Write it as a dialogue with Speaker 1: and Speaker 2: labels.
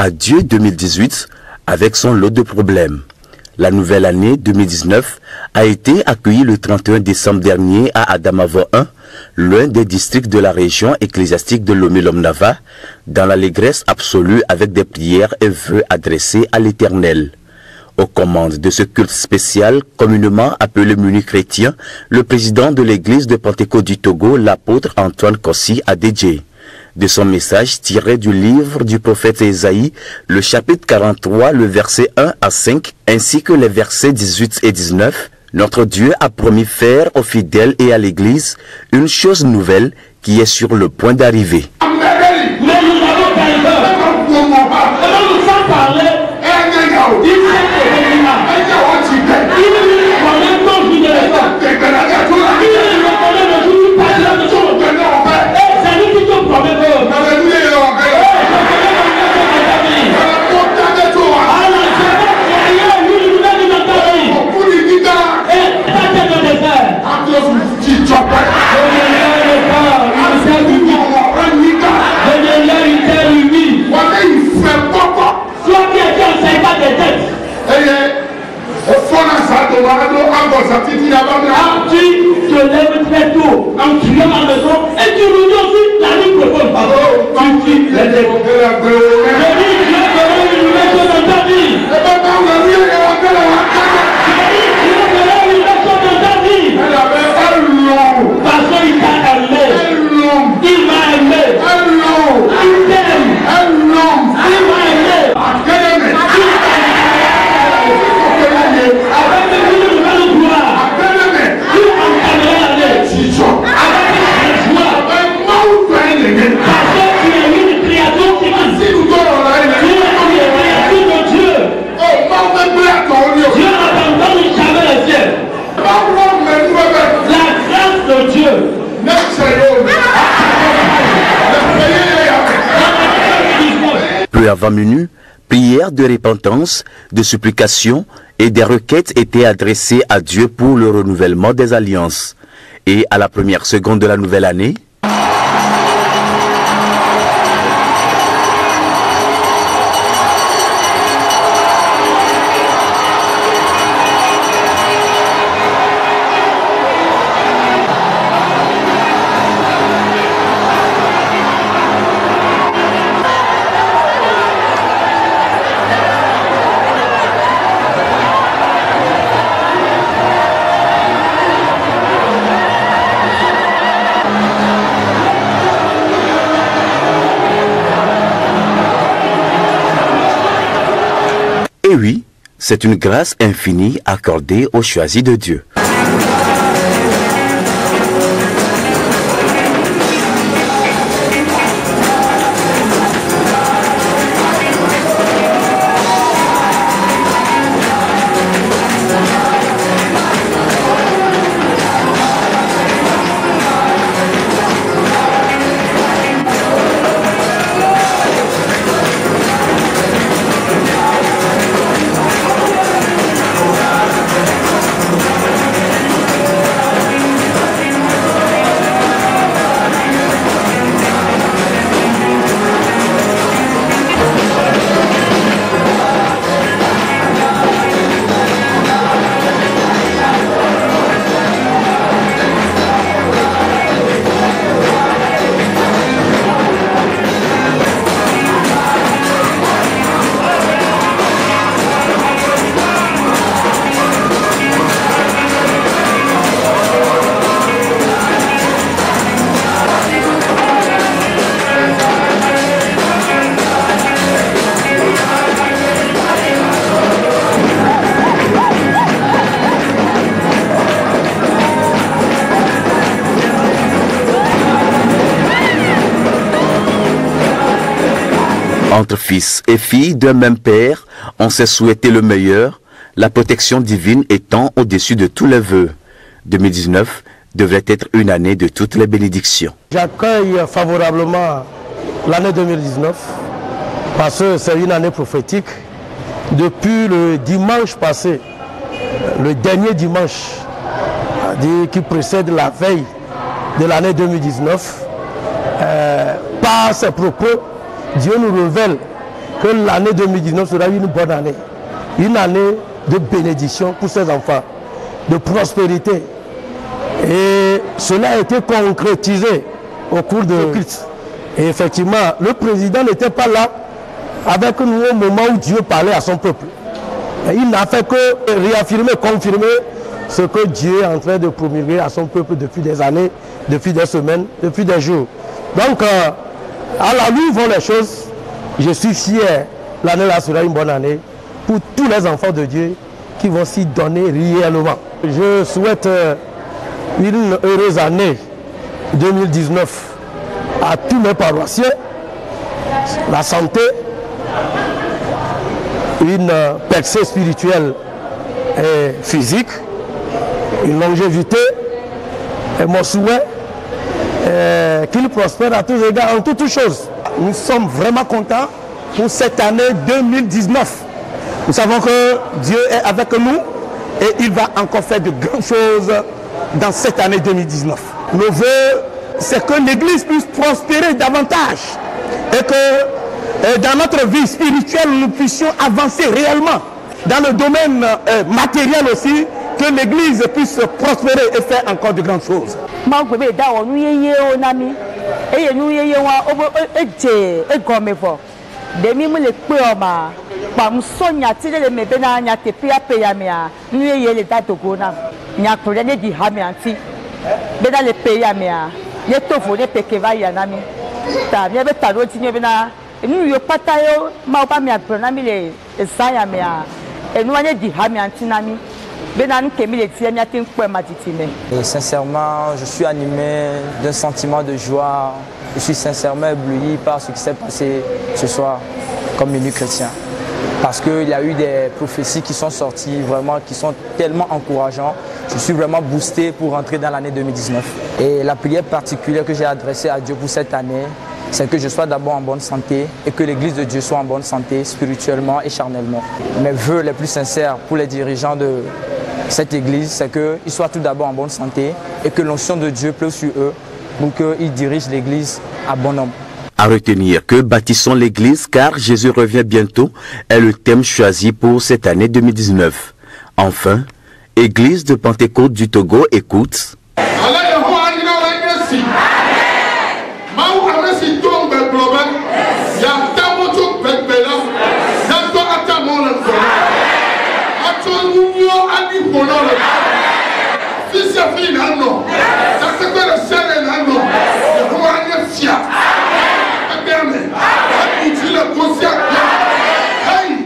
Speaker 1: Adieu 2018 avec son lot de problèmes. La nouvelle année 2019 a été accueillie le 31 décembre dernier à Adamawa 1, l'un des districts de la région ecclésiastique de Lomé-Lomnava, dans l'allégresse absolue avec des prières et vœux adressés à l'Éternel. Aux commandes de ce culte spécial, communément appelé Menu chrétien, le président de l'église de Pentecôte du Togo, l'apôtre Antoine Kossi, a dédié. De son message tiré du livre du prophète Ésaïe, le chapitre 43, le verset 1 à 5, ainsi que les versets 18 et 19, notre Dieu a promis faire aux fidèles et à l'Église une chose nouvelle qui est sur le point d'arriver.
Speaker 2: Tu te lèves très tôt en criant à la maison et tu nous dis aussi la nuit profonde. Pardon, tu dis les démons. Je dis Dieu fera une nouvelle chose dans ta vie. Je dis Dieu fera une nouvelle chose dans ta vie. Parce qu'il t'a aimé. Il m'a aimé. Il t'aime. Il m'a aimé.
Speaker 1: Peu avant minuit, prières de repentance, de supplication et des requêtes étaient adressées à Dieu pour le renouvellement des alliances. Et à la première seconde de la nouvelle année, et oui, c'est une grâce infinie accordée aux choisis de Dieu. Entre fils et filles d'un même père, on s'est souhaité le meilleur, la protection divine étant au-dessus de tous les vœux. 2019 devrait être une année de toutes les bénédictions.
Speaker 3: J'accueille favorablement l'année 2019 parce que c'est une année prophétique. Depuis le dimanche passé, le dernier dimanche qui précède la veille de l'année 2019, par ses propos, Dieu nous révèle que l'année 2019 sera une bonne année. Une année de bénédiction pour ses enfants, de prospérité. Et cela a été concrétisé au cours de culte. Et effectivement, le président n'était pas là avec nous au moment où Dieu parlait à son peuple. Et il n'a fait que réaffirmer, confirmer ce que Dieu est en train de promulguer à son peuple depuis des années, depuis des semaines, depuis des jours. Donc, à la lui vont les choses. Je suis fier. L'année-là sera une bonne année pour tous les enfants de Dieu qui vont s'y donner réellement. Je souhaite une heureuse année 2019 à tous mes paroissiens, la santé, une percée spirituelle et physique, une longévité, et mon souhait qu'il prospère à tous égards, en toutes choses. Nous sommes vraiment contents pour cette année 2019. Nous savons que Dieu est avec nous et il va encore faire de grandes choses dans cette année 2019. Nos vœux, c'est que l'Église puisse prospérer davantage et que dans notre vie spirituelle, nous puissions avancer réellement. Dans le domaine matériel aussi, que l'Église puisse prospérer et faire encore de grandes choses.
Speaker 4: Demi me le peoma, pam sonya tire le mebena nya tepia peyamea, nuye ye le datogona, nya kolene di hamianti, beda le peyamea, ye tofu ne pekeva yanami, ta nye beta roti nye bena, nu yo patayo, ma pa mi apronami le sayamea, et nous anye di hamianti nami.
Speaker 5: Et sincèrement, je suis animé d'un sentiment de joie. Je suis sincèrement ébloui par ce qui s'est passé ce soir comme élu chrétien. Parce qu'il y a eu des prophéties qui sont sorties, vraiment, qui sont tellement encourageantes. Je suis vraiment boosté pour rentrer dans l'année 2019. Et la prière particulière que j'ai adressée à Dieu pour cette année, c'est que je sois d'abord en bonne santé et que l'Église de Dieu soit en bonne santé spirituellement et charnellement. Mes vœux les plus sincères pour les dirigeants de cette Église, c'est qu'ils soient tout d'abord en bonne santé et que l'onction de Dieu pleuve sur eux pour qu'ils dirigent l'Église à bon nombre.
Speaker 1: À retenir que bâtissons l'Église car Jésus revient bientôt est le thème choisi pour cette année 2019. Enfin, Église de Pentecôte du Togo écoute.
Speaker 2: Hey!